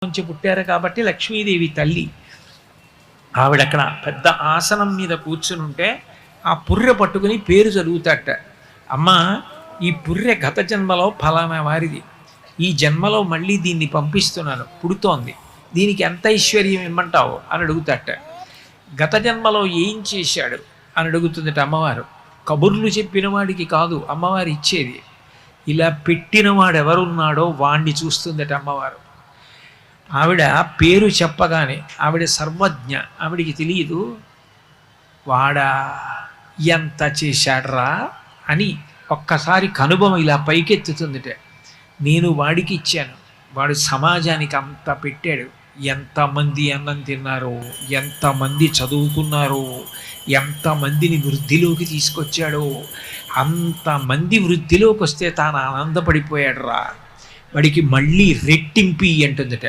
నుంచి పుట్టారు కాబట్టి లక్ష్మీదేవి తల్లి. ఆవిడక్కడ పెద్ద ఆసనం మీద కూర్చుని ఉంటే ఆ పుర్రె పట్టుకుని పేరు చదువుతాట. అమ్మ, ఈ పుర్రె గత జన్మలో ఫలానా వారిది, ఈ జన్మలో మళ్ళీ దీన్ని పంపిస్తున్నాను, పుడుతోంది, దీనికి ఎంత ఐశ్వర్యం ఇమ్మంటావు అని అడుగుతాట. గత జన్మలో ఏం చేశాడు అని అడుగుతుందట అమ్మవారు. కబుర్లు చెప్పిన వాడికి కాదు అమ్మవారు ఇచ్చేది, ఇలా పెట్టినవాడు ఎవరున్నాడో వాణ్ణి చూస్తుందట అమ్మవారు. ఆవిడ పేరు చెప్పగానే ఆవిడ సర్వజ్ఞ, ఆవిడికి తెలియదు వాడా ఎంత చేశాడ్రా అని ఒక్కసారి కనుబొమ ఇలా పైకెత్తుతుందిట. నేను వాడికి ఇచ్చాను, వాడు సమాజానికి అంత పెట్టాడు, ఎంతమంది అన్నం తిన్నారో, ఎంతమంది చదువుకున్నారో, ఎంతమందిని వృద్ధిలోకి తీసుకొచ్చాడో, అంతమంది వృద్ధిలోకి వస్తే తాను ఆనందపడిపోయాడు రా, వాడికి మళ్ళీ రెట్టింపి అంటుందట.